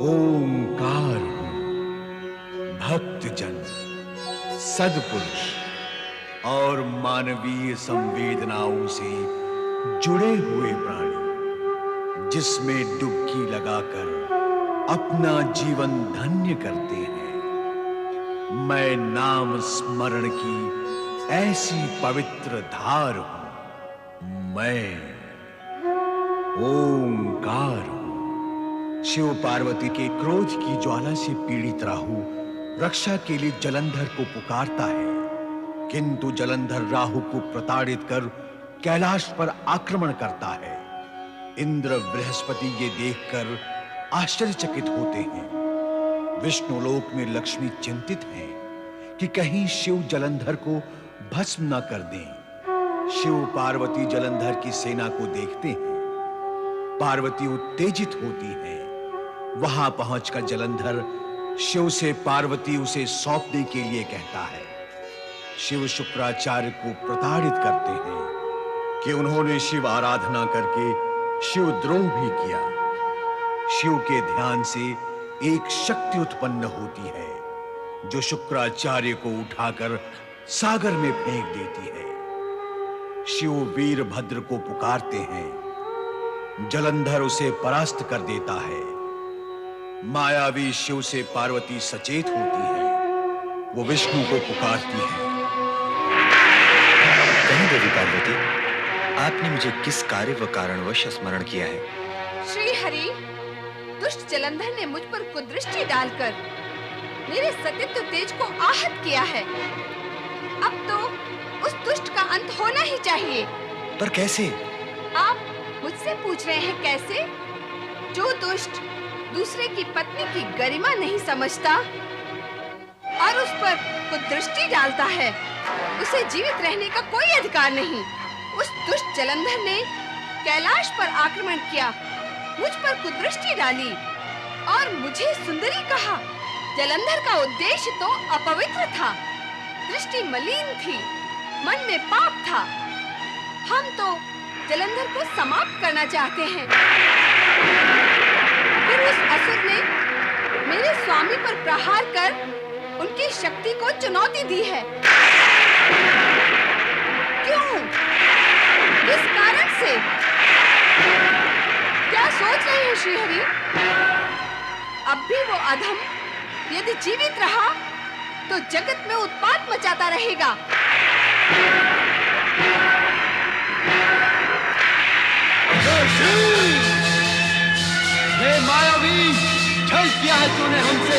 ओंकार हूं, भक्तजन, सद्पुरुष और मानवीय संवेदनाओं से जुड़े हुए प्राणी, जिसमें डुबकी लगाकर अपना जीवन धन्य करते हैं। मैं नाम स्मरण की ऐसी पवित्र धार हूं। मैं ओंकार हूं। शिव पार्वती के क्रोध की ज्वाला से पीड़ित राहु रक्षा के लिए जलंधर को पुकारता है, किंतु जलंधर राहु को प्रताड़ित कर कैलाश पर आक्रमण करता है। इंद्र बृहस्पति ये देखकर आश्चर्यचकित होते हैं। विष्णुलोक में लक्ष्मी चिंतित है कि कहीं शिव जलंधर को भस्म न कर दें। शिव पार्वती जलंधर की सेना को देखते हैं। पार्वती उत्तेजित होती है। वहां पहुंचकर जलंधर शिव से पार्वती उसे सौंपने के लिए कहता है। शिव शुक्राचार्य को प्रताड़ित करते हैं कि उन्होंने शिव आराधना करके शिवद्रोह भी किया। शिव के ध्यान से एक शक्ति उत्पन्न होती है जो शुक्राचार्य को उठाकर सागर में फेंक देती है। शिव वीरभद्र को पुकारते हैं। जलंधर उसे परास्त कर देता है। मायावी शिव से पार्वती सचेत होती है। वो विष्णु को पुकारती है। कहीं देवी पार्वती, आपने मुझे किस कार्य व कारणवश स्मरण किया है? श्री हरि, दुष्ट जलंधर ने मुझ पर कुदृष्टि डालकर मेरे सतीत्व तेज को आहत किया है। अब तो उस दुष्ट का अंत होना ही चाहिए। पर कैसे? आप मुझसे पूछ रहे हैं कैसे? जो दुष्ट दूसरे की पत्नी की गरिमा नहीं समझता और उस पर कुदृष्टि डालता है, उसे जीवित रहने का कोई अधिकार नहीं। उस दुष्ट जलंधर ने कैलाश पर आक्रमण किया, मुझ पर कुदृष्टि डाली और मुझे सुंदरी कहा। जलंधर का उद्देश्य तो अपवित्र था, दृष्टि मलिन थी, मन में पाप था। हम तो जलंधर को समाप्त करना चाहते हैं। फिर उस असुर ने मेरे स्वामी पर प्रहार कर उनकी शक्ति को चुनौती दी है। क्यों? किस कारण से? क्या सोच रहे हैं श्री हरि? अब भी वो अधम यदि जीवित रहा तो जगत में उत्पात मचाता रहेगा। ये मायावी छल किया है तूने हमसे।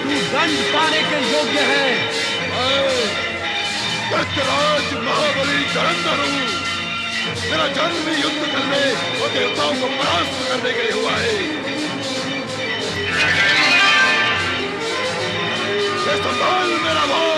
तू दंड पाने के योग्य है। दत्तराज महाबली जलंधर हूँ। मेरा जन्म युद्ध करने और देवताओं को परास्त करने के लिए हुआ है। ये संभाल मेरा भार।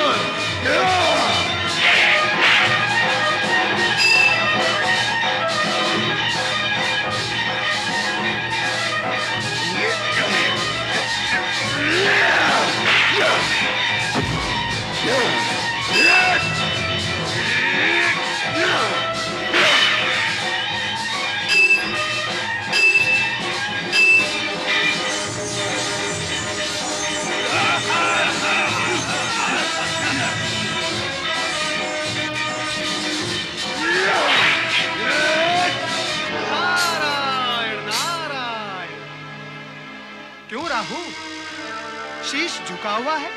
क्यों राहु, शीश झुका हुआ है?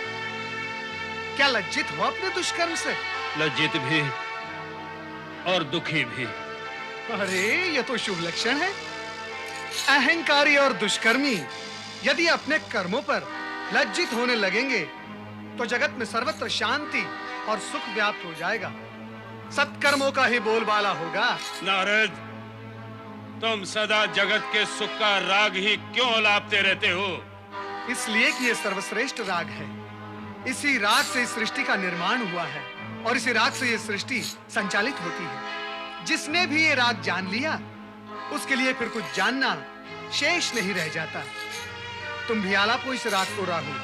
क्या लज्जित हो अपने दुष्कर्म से? लज्जित भी और दुखी भी। अरे ये तो शुभ लक्षण है। अहंकारी और दुष्कर्मी यदि अपने कर्मों पर लज्जित होने लगेंगे तो जगत में सर्वत्र शांति और सुख व्याप्त हो जाएगा। सत्कर्मों का ही बोलबाला होगा। नारद, तुम सदा जगत के सुख का राग ही क्यों लापते रहते हो? इसलिए कि ये सर्वश्रेष्ठ राग है। इसी राग से इस सृष्टि का निर्माण हुआ है और इसी राग से ये सृष्टि संचालित होती है। जिसने भी ये राग जान लिया उसके लिए फिर कुछ जानना शेष नहीं रह जाता। तुम भी आलापो इस राग को राहु,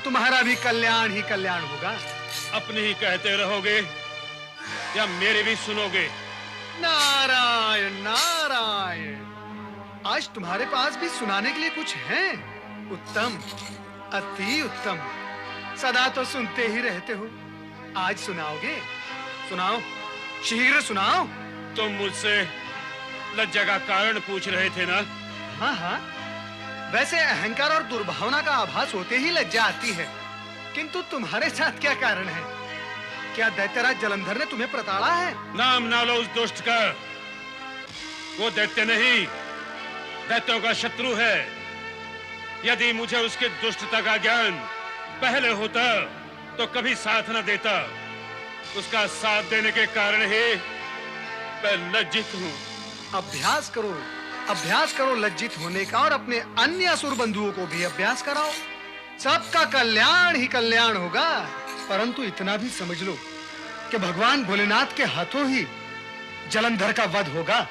तुम्हारा भी कल्याण ही कल्याण होगा। अपने ही कहते रहोगे या मेरे भी सुनोगे? नारायण नारायण, आज तुम्हारे पास भी सुनाने के लिए कुछ है। उत्तम, अति उत्तम। सदा तो सुनते ही रहते हो, आज सुनाओगे? सुनाओ, शीघ्र सुनाओ। तुम मुझसे लज्जा का कारण पूछ रहे थे ना? हाँ हाँ, वैसे अहंकार और दुर्भावना का आभास होते ही लज्जा आती है, किंतु तुम्हारे साथ क्या कारण है? क्या दैत्यराज जलंधर ने तुम्हें प्रताड़ा है? नाम ना लो उस दुष्ट का। वो दैत्य नहीं, दैत्यों का शत्रु है। यदि मुझे उसके दुष्टता का ज्ञान पहले होता तो कभी साथ न देता। उसका साथ देने के कारण ही मैं लज्जित हूँ। अभ्यास करो लज्जित होने का, और अपने अन्य असुर बंधुओं को भी अभ्यास कराओ। सबका कल्याण ही कल्याण होगा। परंतु इतना भी समझ लो कि भगवान भोलेनाथ के हाथों ही जलंधर का वध होगा।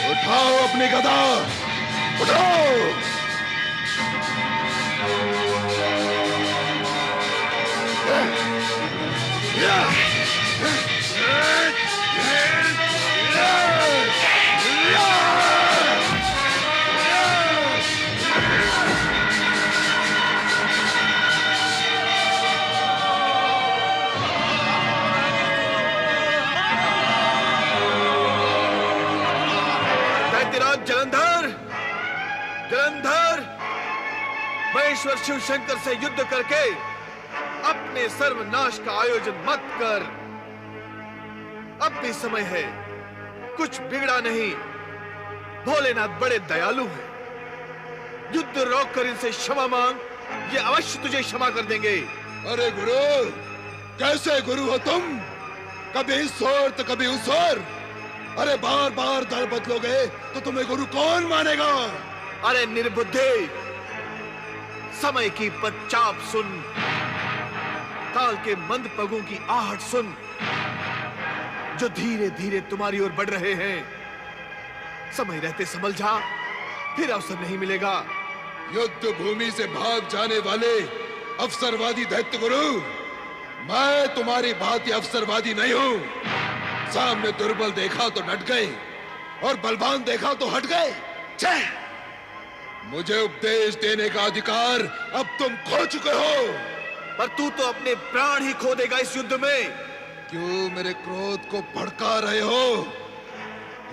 उठाओ अपनी गदा, उठाओ। जलंधर, महेश्वर शिव शंकर से युद्ध करके अपने सर्वनाश का आयोजन मत कर। अब भी समय है, कुछ बिगड़ा नहीं। भोलेनाथ बड़े दयालु हैं। युद्ध रोक कर इनसे क्षमा मांग, ये अवश्य तुझे क्षमा कर देंगे। अरे गुरु, कैसे गुरु हो तुम? कभी इस ओर तो कभी उस ओर। अरे बार बार दल बदलोगे तो तुम्हें गुरु कौन मानेगा? अरे निर्बुद्धे, समय की पदचाप सुन, काल के मंद पगों की आहट सुन, जो धीरे धीरे तुम्हारी ओर बढ़ रहे हैं। समय रहते संभल जा, फिर अवसर नहीं मिलेगा। युद्ध भूमि से भाग जाने वाले अवसरवादी दैत्य गुरु, मैं तुम्हारी भांति अवसरवादी नहीं हूं। सामने दुर्बल देखा तो डट गए और बलवान देखा तो हट गए। छह! मुझे उपदेश देने का अधिकार अब तुम खो चुके हो। पर तू तो अपने प्राण ही खो देगा इस युद्ध में। क्यों मेरे क्रोध को भड़का रहे हो?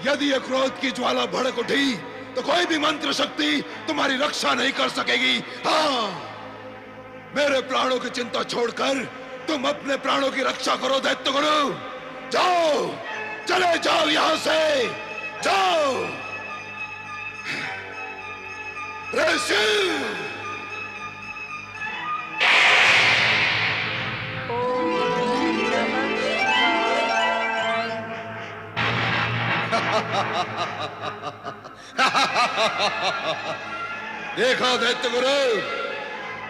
यदि यह क्रोध की ज्वाला भड़क उठी तो कोई भी मंत्र शक्ति तुम्हारी रक्षा नहीं कर सकेगी। हाँ, मेरे प्राणों की चिंता छोड़कर तुम अपने प्राणों की रक्षा करो दैत्य गुरु। जाओ, चले जाओ यहां से, जाओ। देखा दैत्य गुरु,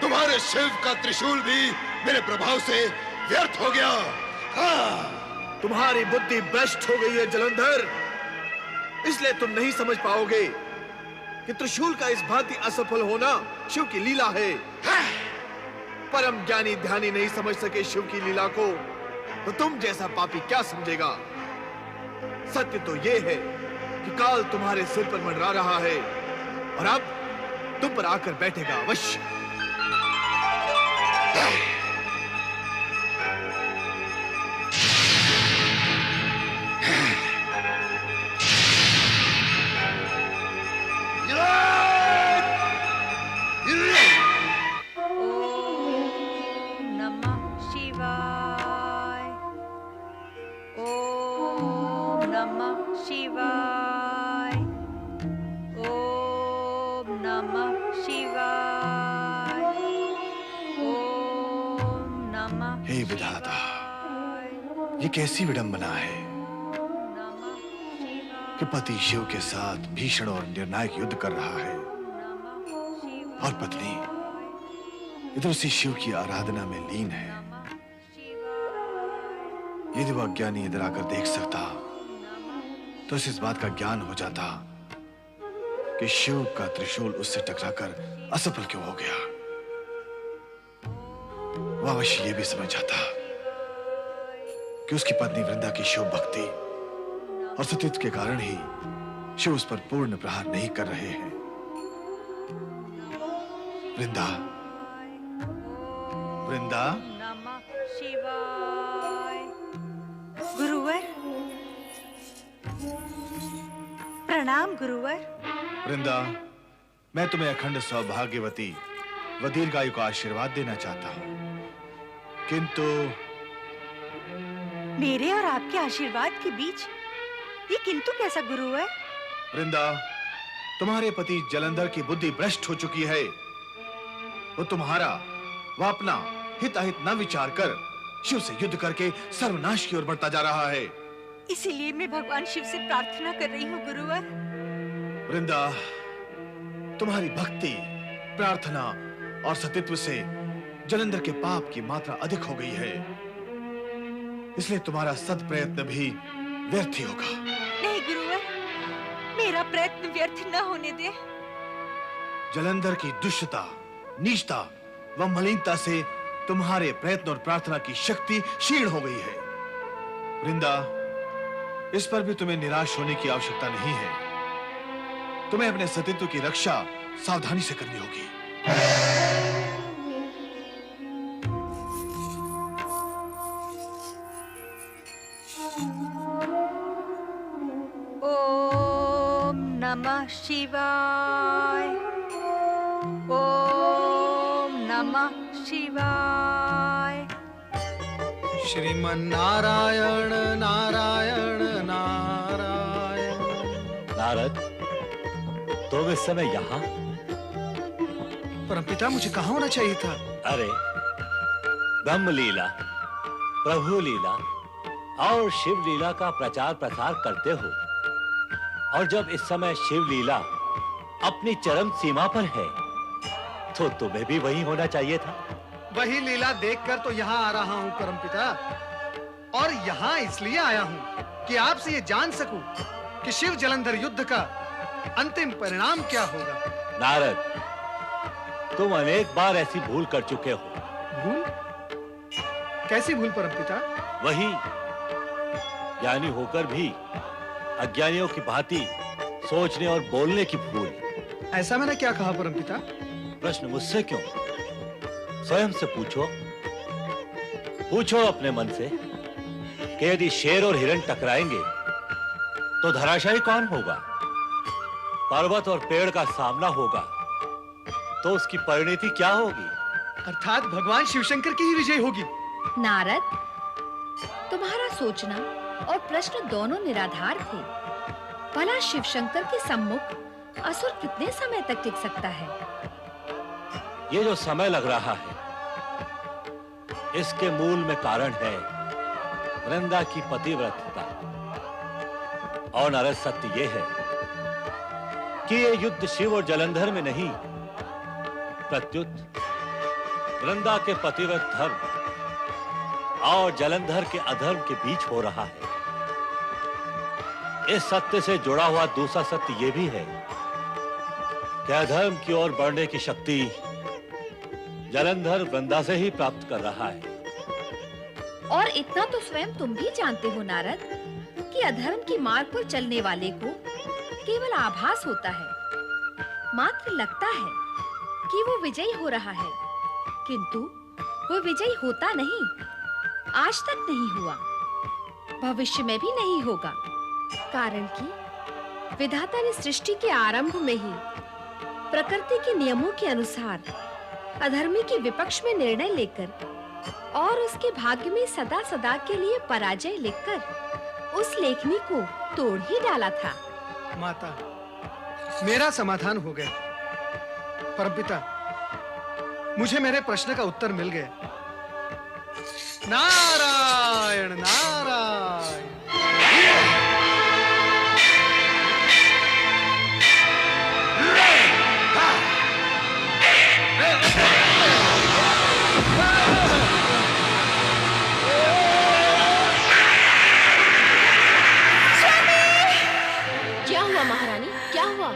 तुम्हारे शिव का त्रिशूल भी मेरे प्रभाव से व्यर्थ हो गया। हाँ, तुम्हारी बुद्धि भ्रष्ट हो गई है जलंधर, इसलिए तुम नहीं समझ पाओगे कि त्रिशूल का इस भांति असफल होना शिव की लीला है। परम ज्ञानी ध्यानी नहीं समझ सके शिव की लीला को, तो तुम जैसा पापी क्या समझेगा? सत्य तो यह है कि काल तुम्हारे सिर पर मंडरा रहा है और अब तुम पर आकर बैठेगा अवश्य। विधाता, ये कैसी विडंबना है कि पति शिव के साथ भीषण और निर्णायक युद्ध कर रहा है और पत्नी इधर उसी शिव की आराधना में लीन है। यदि वह अज्ञानी इधर आकर देख सकता तो उसे इस बात का ज्ञान हो जाता कि शिव का त्रिशूल उससे टकराकर असफल क्यों हो गया। वह अवश्य यह भी समझ जाता कि उसकी पत्नी वृंदा की शिव भक्ति और सतीत्व के कारण ही शिव उस पर पूर्ण प्रहार नहीं कर रहे हैं। वृंदा, वृंदा, नमः शिवाय। गुरुवर, प्रणाम गुरुवर। वृंदा, मैं तुम्हें अखंड सौभाग्यवती व दीर्घायु का आशीर्वाद देना चाहता हूं, किंतु मेरे और आपके आशीर्वाद के बीच ये किंतु कैसा गुरुवर? वृंदा, तुम्हारे पति जलंधर की बुद्धि भ्रष्ट हो चुकी है। वो तुम्हारा व अपना हित अहित न विचार कर शिव से युद्ध करके सर्वनाश की ओर बढ़ता जा रहा है। इसीलिए मैं भगवान शिव से प्रार्थना कर रही हूँ गुरुवर। वृंदा, तुम्हारी भक्ति, प्रार्थना और सतीत्व से जलंधर के पाप की मात्रा अधिक हो गई है, इसलिए तुम्हारा सद प्रयत्न भी व्यर्थ ही होगा। नहीं गुरुवर, मेरा प्रयत्न व्यर्थ न होने दे। जलंधर की दुष्टता, नीचता व मलिनता से तुम्हारे प्रयत्न और प्रार्थना की शक्ति क्षीण हो गई है। वृंदा, इस पर भी तुम्हें निराश होने की आवश्यकता नहीं है। तुम्हें अपने सतीत्व की रक्षा सावधानी से करनी होगी। ओम नमः शिवाय। ओम नमः शिवाय। श्रीमन्नारायण नारायण नारायण। नारद, तुम इस समय यहाँ? परमपिता, मुझे कहाँ होना चाहिए था? अरे, ब्रह्म लीला, प्रभु लीला और शिव लीला का प्रचार प्रसार करते हो, और जब इस समय शिव लीला अपनी चरम सीमा पर है तो तुम्हें भी वहीं होना चाहिए था। वही लीला देखकर तो यहाँ आ रहा हूँ परमपिता, और यहाँ इसलिए आया हूँ कि आपसे ये जान सकूं कि शिव जलंधर युद्ध का अंतिम परिणाम क्या होगा। नारद, तुम अनेक बार ऐसी भूल कर चुके हो। भूल? कैसी भूल परमपिता? वही, ज्ञानी होकर भी अज्ञानियों की भांति सोचने और बोलने की भूल। ऐसा मैंने क्या कहा परमपिता? प्रश्न मुझसे क्यों? स्वयं से पूछो। पूछो अपने मन से कि यदि शेर और हिरण टकराएंगे तो धराशायी कौन होगा? पर्वत और पेड़ का सामना होगा तो उसकी परिणति क्या होगी? अर्थात भगवान शिवशंकर की ही विजय होगी। नारद, तुम्हारा सोचना और प्रश्न दोनों निराधार थे। भला शिवशंकर के सम्मुख असुर कितने समय तक टिक सकता है? ये जो समय लग रहा है, इसके मूल में कारण है वृंदा की पतिव्रतता। और नारद, सत्य ये है कि ये युद्ध शिव और जलंधर में नहीं, प्रत्युत वृंदा के पतिव्रत धर्म और जलंधर के अधर्म के बीच हो रहा है। इस सत्य से जुड़ा हुआ दूसरा सत्य यह भी है कि अधर्म की ओर बढ़ने की शक्ति जलंधर वृंदा से ही प्राप्त कर रहा है। और इतना तो स्वयं तुम भी जानते हो नारद कि अधर्म की मार्ग पर चलने वाले को केवल आभास होता है, मात्र लगता है कि वो विजयी हो रहा है, किंतु वो विजयी होता नहीं, आज तक नहीं हुआ, भविष्य में भी नहीं होगा। कारण कि विधाता ने सृष्टि के आरंभ में ही प्रकृति के नियमों के अनुसार अधर्मी के विपक्ष में निर्णय लेकर और उसके भाग्य में सदा सदा के लिए पराजय लिखकर उस लेखनी को तोड़ ही डाला था। माता, मेरा समाधान हो गया। परमपिता, मुझे मेरे प्रश्न का उत्तर मिल गया। नारायण नारायण। क्या हुआ महारानी, क्या हुआ?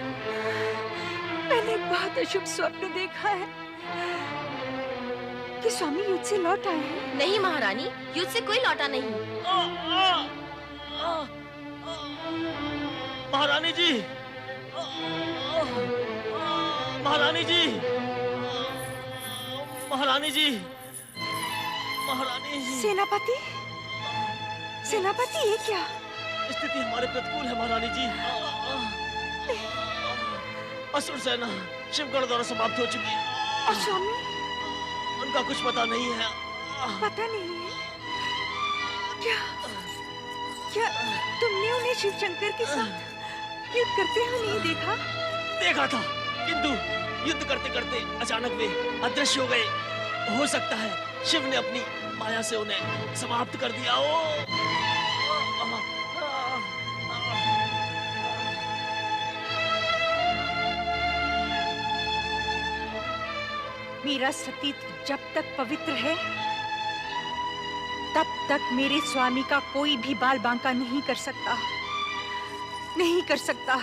मैंने एक बहुत अशुभ स्वप्न देखा है कि स्वामी युद्ध से लौट आए हैं। नहीं महारानी, युद्ध से कोई लौटा नहीं। महारानी जी, महारानी जी, महारानी जी, महारानी जी। सेनापति, सेनापति, ये क्या? स्थिति हमारे प्रतिकूल है महारानी जी। असुर सेना शिवगढ़ द्वारा समाप्त हो चुकी है। और स्वामी? उनका कुछ पता नहीं है। पता नहीं है? क्या क्या तुमने उन्हें शिव शंकर के साथ युद्ध करते हुए नहीं देखा? देखा था, किंतु युद्ध करते करते अचानक वे अदृश्य हो गए। हो सकता है शिव ने अपनी माया से उन्हें समाप्त कर दिया हो। मेरा सतीत्व जब तक पवित्र है तब तक मेरे स्वामी का कोई भी बाल बांका नहीं कर सकता, नहीं कर सकता।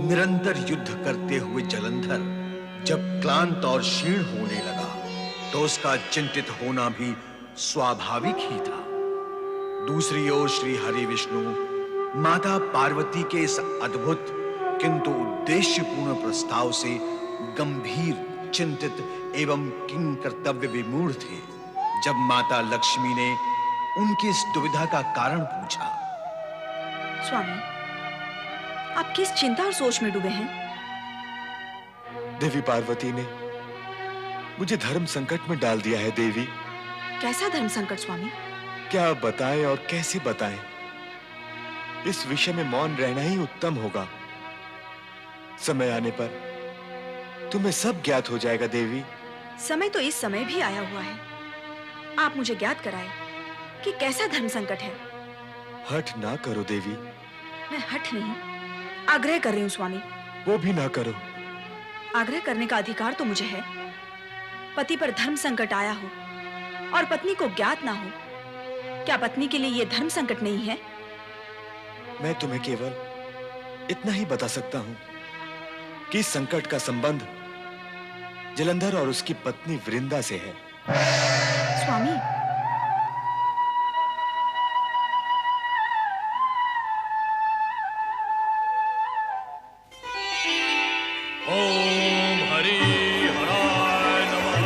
निरंतर युद्ध करते हुए जलंधर जब क्लांत और क्षीण होने लगा तो उसका चिंतित होना भी स्वाभाविक ही था। दूसरी ओर श्री हरि विष्णु माता पार्वती के इस अद्भुत किंतु उद्देश्यपूर्ण प्रस्ताव से गंभीर, चिंतित एवं किंग कर्तव्य विमूढ़ थे। जब माता लक्ष्मी ने उनकी इस दुविधा का कारण पूछा। स्वामी, आप किस चिंता और सोच में डूबे हैं? देवी पार्वती ने मुझे धर्म संकट में डाल दिया है देवी। कैसा धर्म संकट स्वामी? क्या बताएं और कैसे बताएं? इस विषय में मौन रहना ही उत्तम होगा। समय आने पर तुम्हें सब ज्ञात हो जाएगा देवी। समय तो इस समय भी आया हुआ है। आप मुझे ज्ञात कराएं कि कैसा धर्म संकट है। हठ ना करो देवी। मैं हठ नहीं, आग्रह कर रही हूँ स्वामी। वो भी ना करो। आग्रह करने का अधिकार तो मुझे है। पति पर धर्म संकट आया हो और पत्नी को ज्ञात ना हो, क्या पत्नी के लिए यह धर्म संकट नहीं है? मैं तुम्हें केवल इतना ही बता सकता हूं कि इस संकट का संबंध जलंधर और उसकी पत्नी वृंदा से है। स्वामी, ओम हरि हराय नमः।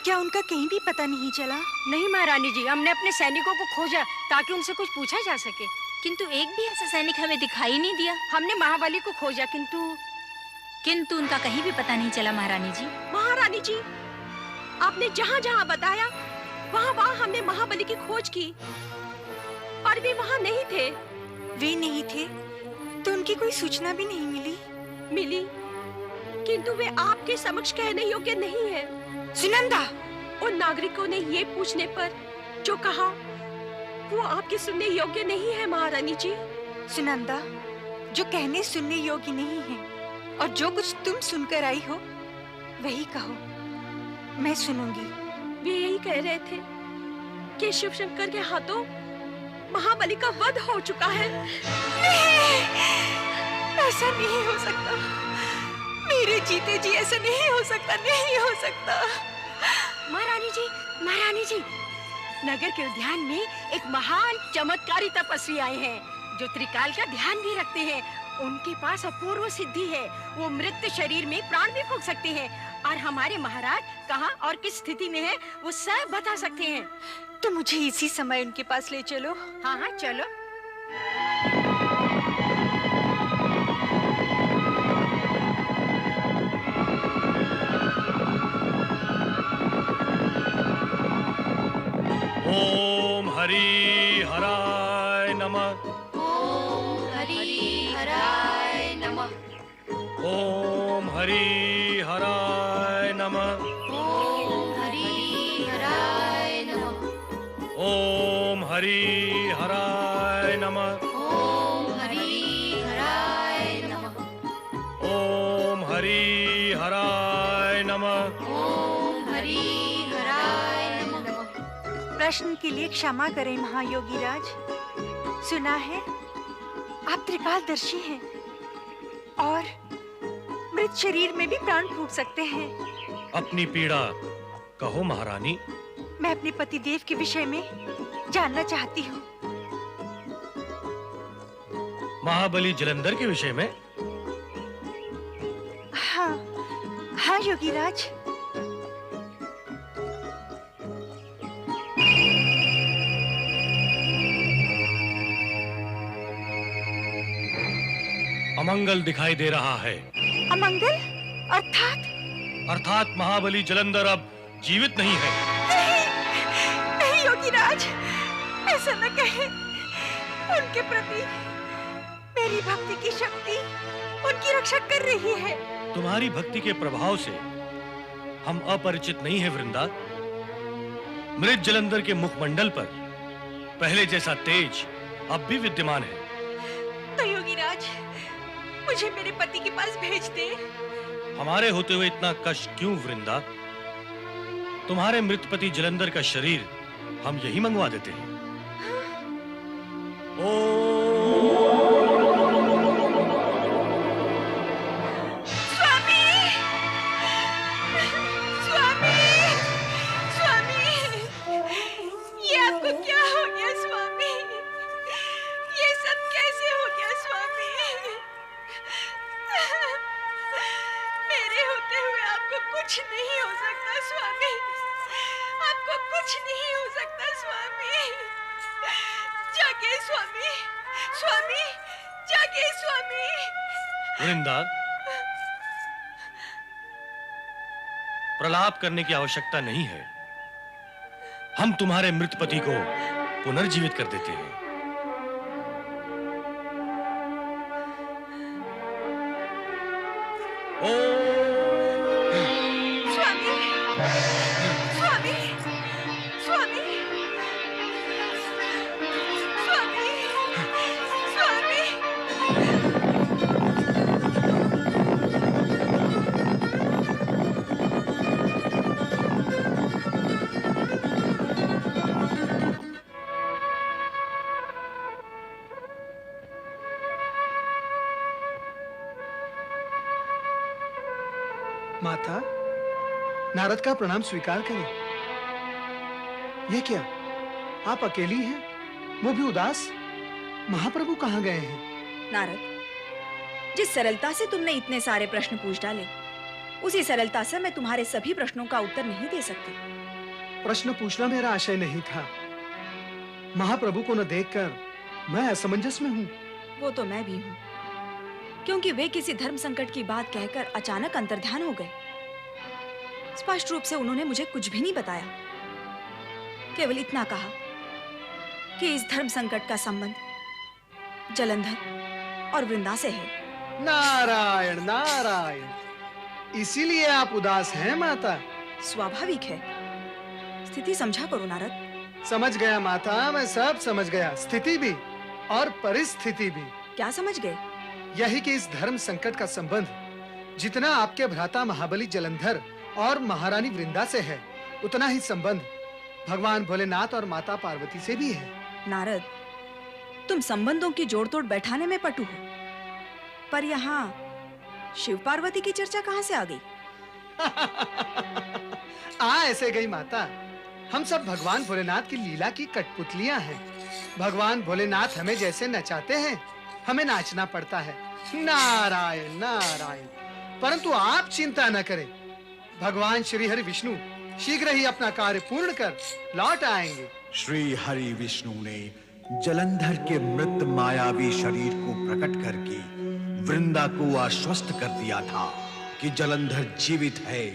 क्या उनका कहीं भी पता नहीं चला? नहीं महारानी जी, हमने अपने सैनिकों को खोजा ताकि उनसे कुछ पूछा जा सके, किंतु एक भी ऐसा सैनिक हमें दिखाई नहीं दिया। हमने महाबली को खोजा किंतु उनका कहीं भी पता नहीं चला महारानी जी। महारानी जी, आपने जहाँ जहाँ बताया वहाँ वहाँ हमने महाबली की खोज की और वे वहाँ नहीं थे। वे नहीं थे तो उनकी कोई सूचना भी नहीं मिली। मिली, किंतु वे आपके समक्ष कहने योग्य नहीं है। सुनंदा, उन नागरिकों ने ये पूछने पर जो कहा वो आपके सुनने योग्य नहीं है महारानी जी। सुनंदा, जो कहने सुनने योग्य नहीं है और जो कुछ तुम सुनकर आई हो वही कहो, मैं सुनूंगी। वे यही कह रहे थे कि शिव शंकर के हाथों महाबली का वध हो चुका है। नहीं, ऐसा नहीं हो सकता। मेरे जीते जी ऐसा नहीं हो सकता, नहीं हो सकता। महारानी जी, नगर के उद्यान में एक महान चमत्कारी तपस्वी आए हैं जो त्रिकाल का ध्यान भी रखते हैं। उनके पास अपूर्व सिद्धि है, वो मृत शरीर में प्राण भी फूंक सकते हैं और हमारे महाराज कहाँ और किस स्थिति में है वो सब बता सकते हैं। तो मुझे इसी समय उनके पास ले चलो। हाँ हाँ चलो। ओम हरि हराय नमः। ओम हरि हराय नमः। ओम हरि हराय नमः। ओम हरि हराय नमः। ओम हरि हराय नमः। ओम हरि हराय नमः। ओम हरि हराय नमः। ओम हरि हराय नमः। प्रश्न के लिए क्षमा करें महायोगी राज। सुना है आप त्रिकालदर्शी हैं और मृत शरीर में भी प्राण फूंक सकते हैं। अपनी पीड़ा कहो महारानी। मैं अपने पतिदेव के विषय में जानना चाहती हूँ। महाबली जलंधर के विषय में? हाँ हाँ योगी राज। अमंगल दिखाई दे रहा है। अमंगल? अर्थात महाबली जलंधर अब जीवित नहीं है। नहीं योगी राज, ऐसा न कहे। उनके प्रति मेरी भक्ति की शक्ति उनकी रक्षा कर रही है। तुम्हारी भक्ति के प्रभाव से हम अपरिचित नहीं है वृंदा। मृत जलंधर के मुखमंडल पर पहले जैसा तेज अब भी विद्यमान है। तो योगी राज, मुझे मेरे पति के पास भेज दे। हमारे होते हुए इतना कष्ट क्यों वृंदा? तुम्हारे मृत पति जलंधर का शरीर हम यही मंगवा देते हैं। स्वामी! स्वामी! स्वामी! ये आपको क्या हो गया स्वामी? ये सब कैसे हो गया स्वामी? मेरे होते हुए आपको कुछ नहीं हो सकता स्वामी। आपको कुछ नहीं हो सकता स्वामी। जागे स्वामी, स्वामी, जागे स्वामी। वृंदा, प्रलाप करने की आवश्यकता नहीं है। हम तुम्हारे मृत पति को पुनर्जीवित कर देते हैं। स्वामी, स्वामी, स्वामी, स्वामी, स्वामी। माता, नारद का प्रणाम स्वीकार करें। ये क्या, आप अकेली हैं, वो भी उदास? महाप्रभु कहाँ गए हैं? नारद, जिस सरलता से तुमने इतने सारे प्रश्न पूछ डाले, उसी सरलता से मैं तुम्हारे सभी प्रश्नों का उत्तर नहीं दे सकती। प्रश्न पूछना मेरा आशय नहीं था। महाप्रभु को न देखकर मैं असमंजस में हूँ। वो तो मैं भी हूँ, क्योंकि वे किसी धर्म संकट की बात कहकर अचानक अंतर्ध्यान हो गए। स्पष्ट रूप से उन्होंने मुझे कुछ भी नहीं बताया, केवल इतना कहा कि इस धर्म संकट का संबंध जलंधर और वृंदा से है, नारायण नारायण। इसीलिए आप उदास हैं माता? स्वाभाविक है। स्थिति समझा करो नारद। समझ गया माता, मैं सब समझ गया, स्थिति भी और परिस्थिति भी। क्या समझ गए? यही कि इस धर्म संकट का संबंध जितना आपके भ्राता महाबली जलंधर और महारानी वृंदा से है, उतना ही संबंध भगवान भोलेनाथ और माता पार्वती से भी है। नारद, तुम संबंधों की जोड़-तोड़ बैठाने में पटु हो, पर यहाँ शिव पार्वती की चर्चा कहाँ से आ गई? ऐसे गई माता। हम सब भगवान भोलेनाथ की लीला की कठपुतलियां हैं। भगवान भोलेनाथ हमें जैसे नचाते हैं, हमें नाचना पड़ता है। नारायण नारायण। परंतु आप चिंता न करें, भगवान श्री हरि विष्णु शीघ्र ही अपना कार्य पूर्ण कर लौट आएंगे। श्री हरि विष्णु ने जलंधर के मृत मायावी शरीर को प्रकट करके वृंदा को आश्वस्त कर दिया था कि जलंधर जीवित है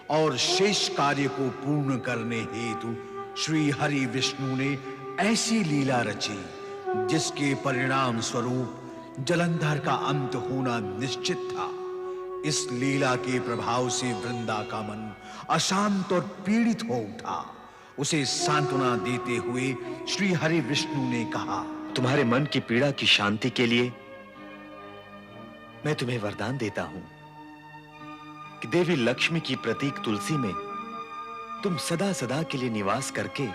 और शेष कार्य को पूर्ण करने हेतु श्री हरि विष्णु ने ऐसी लीला रची जिसके परिणाम स्वरूप जलंधर का अंत होना निश्चित था। इस लीला के प्रभाव से वृंदा का मन अशांत और पीड़ित हो उठा। उसे सांत्वना देते हुए श्री हरि विष्णु ने कहा, तुम्हारे मन की पीड़ा की शांति के लिए मैं तुम्हें वरदान देता हूं कि देवी लक्ष्मी की प्रतीक तुलसी में तुम सदा सदा के लिए निवास करके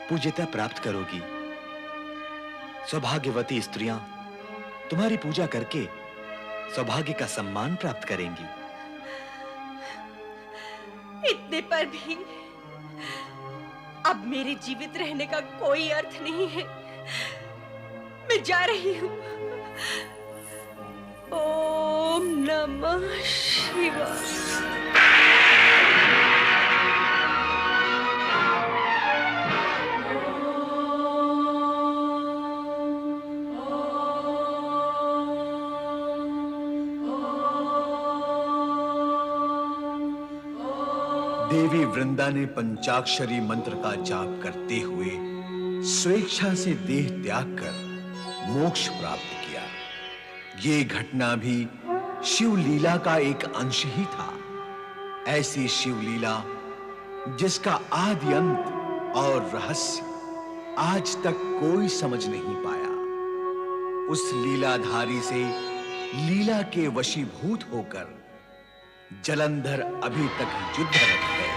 पूज्यता प्राप्त करोगी। सौभाग्यवती स्त्रियां तुम्हारी पूजा करके सौभाग्य का सम्मान प्राप्त करेंगी। इतने पर भी अब मेरे जीवित रहने का कोई अर्थ नहीं है। मैं जा रही हूं। ओम नमः शिवाय। देवी वृंदा ने पंचाक्षरी मंत्र का जाप करते हुए स्वेच्छा से देह त्याग कर मोक्ष प्राप्त किया। ये घटना भी शिव लीला का एक अंश ही था। ऐसी शिव लीला जिसका आदि अंत और रहस्य आज तक कोई समझ नहीं पाया। उस लीलाधारी से लीला के वशीभूत होकर जलंधर अभी तक युद्धरत है।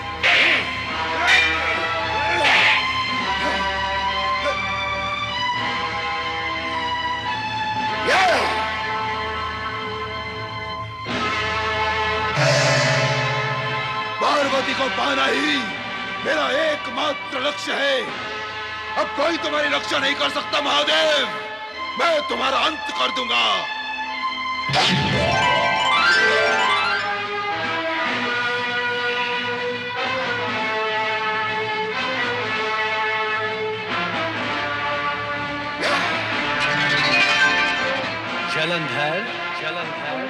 पार्वती को पाना ही मेरा एकमात्र लक्ष्य है। अब कोई तुम्हारी रक्षा नहीं कर सकता महादेव। मैं तुम्हारा अंत कर दूंगा। जलंधर, जलंधर,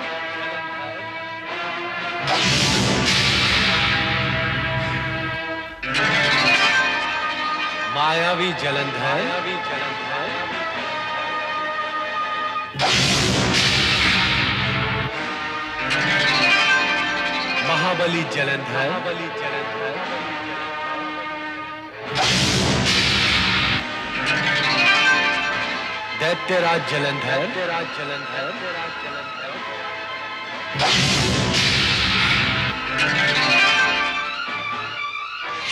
मायावी जलंधर, महाबली जलंधर, दैत्यराज जलंधर,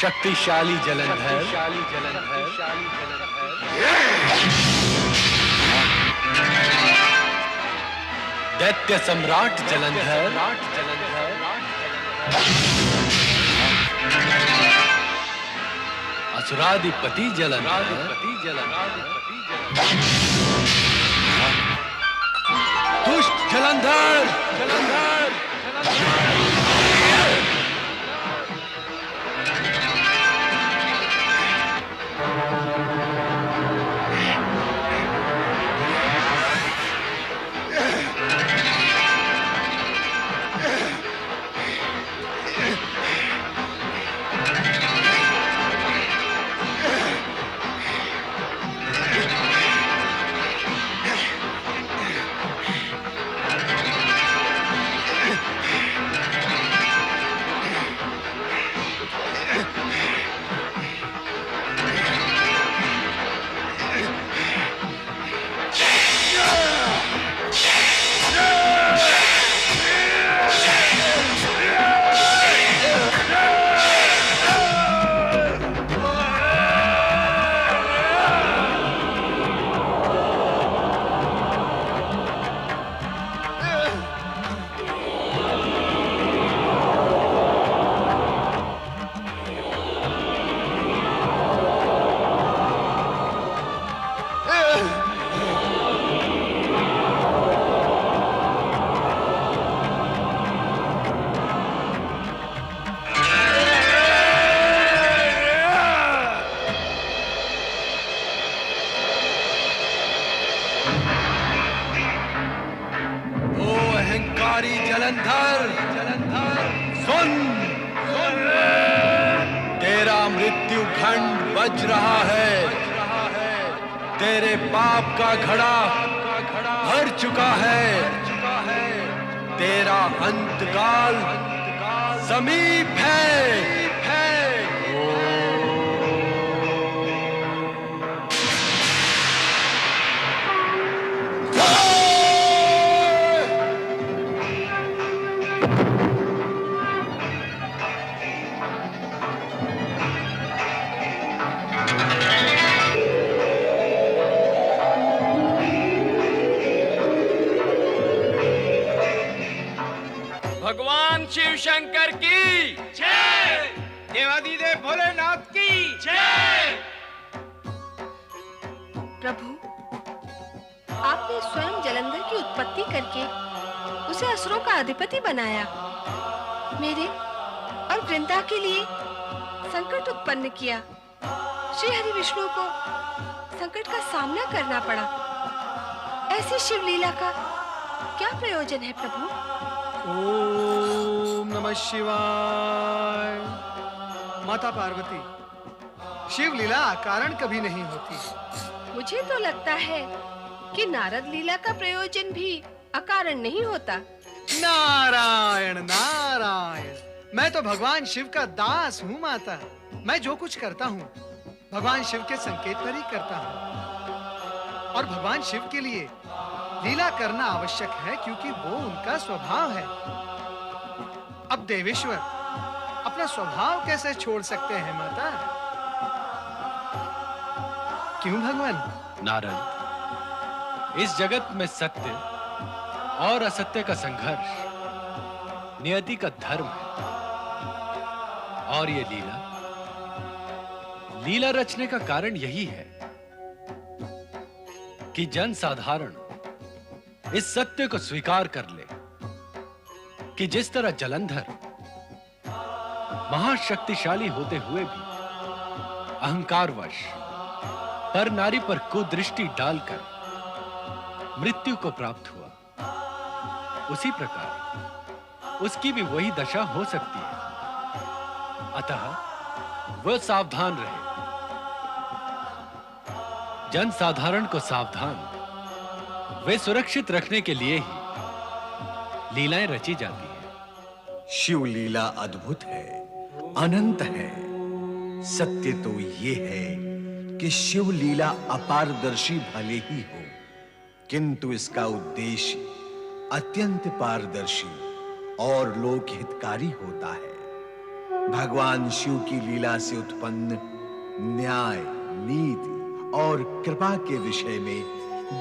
शक्तिशाली जलंधर, दैत्य सम्राट जलंधर, असुराधिपति जलंधर, दुष्ट जलंधर, शिकारी जलंधर, सुन, तेरा मृत्यु घंट बज रहा है। तेरे पाप का घड़ा भर चुका है। तेरा अंतकाल समीप है। भगवान शिव शंकर की जय, देवादिदेव भोलेनाथ की जय। प्रभु, आपने स्वयं जलंधर की उत्पत्ति करके उसे असुरों का अधिपति बनाया। मेरे और वृंदा के लिए संकट उत्पन्न किया। श्री हरि विष्णु को संकट का सामना करना पड़ा। ऐसी शिव लीला का क्या प्रयोजन है प्रभु? ओम नमः शिवाय। माता पार्वती, शिव लीला अकारण कभी नहीं होती। मुझे तो लगता है कि नारद लीला का प्रयोजन भी अकारण नहीं होता। नारायण नारायण, मैं तो भगवान शिव का दास हूँ माता। मैं जो कुछ करता हूँ भगवान शिव के संकेत पर ही करता हूँ। और भगवान शिव के लिए लीला करना आवश्यक है, क्योंकि वो उनका स्वभाव है। अब देवेश्वर अपना स्वभाव कैसे छोड़ सकते हैं माता? क्यों भगवान? नारद, इस जगत में सत्य और असत्य का संघर्ष नियति का धर्म है। और ये लीला रचने का कारण यही है कि जन साधारण इस सत्य को स्वीकार कर ले कि जिस तरह जलंधर महाशक्तिशाली होते हुए भी अहंकारवश पर नारी पर कुदृष्टि डालकर मृत्यु को प्राप्त हुआ, उसी प्रकार उसकी भी वही दशा हो सकती है। अतः वह सावधान रहे। जन साधारण को सावधान वे सुरक्षित रखने के लिए ही लीलाएं रची जाती हैं। शिव लीला अद्भुत है, अनंत है। सत्य तो ये है कि शिव लीला अपारदर्शी भले ही हो, किंतु इसका उद्देश्य अत्यंत पारदर्शी और लोकहितकारी होता है। भगवान शिव की लीला से उत्पन्न न्याय, नीति और कृपा के विषय में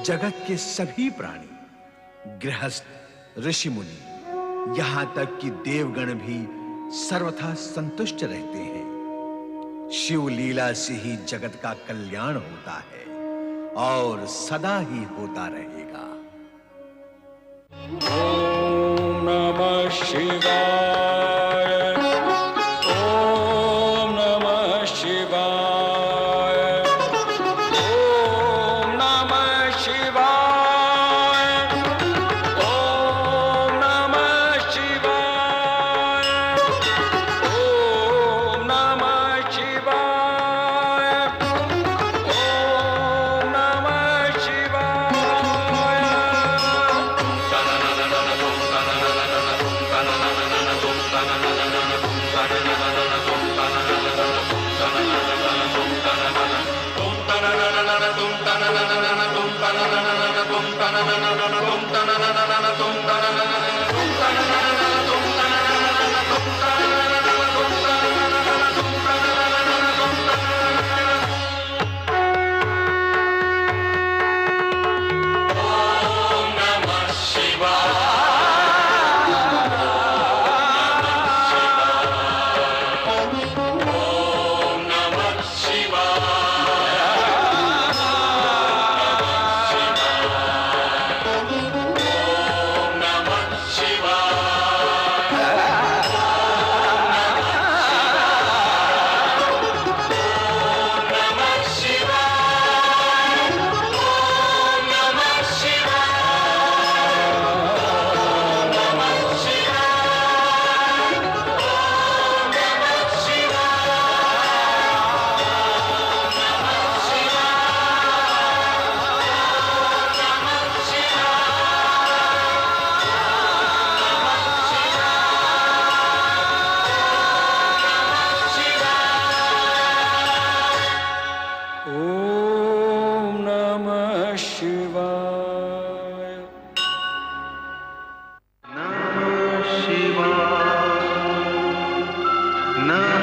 जगत के सभी प्राणी, गृहस्थ, ऋषि मुनि, यहां तक कि देवगण भी सर्वथा संतुष्ट रहते हैं। शिव लीला से ही जगत का कल्याण होता है और सदा ही होता रहेगा। ओम नमः शिवाय, ओम नमः शिवाय, ओम नमः शिवाय, ओम नमः शिवाय, ओम नमः शिवाय, ओम नमः शिवाय। ना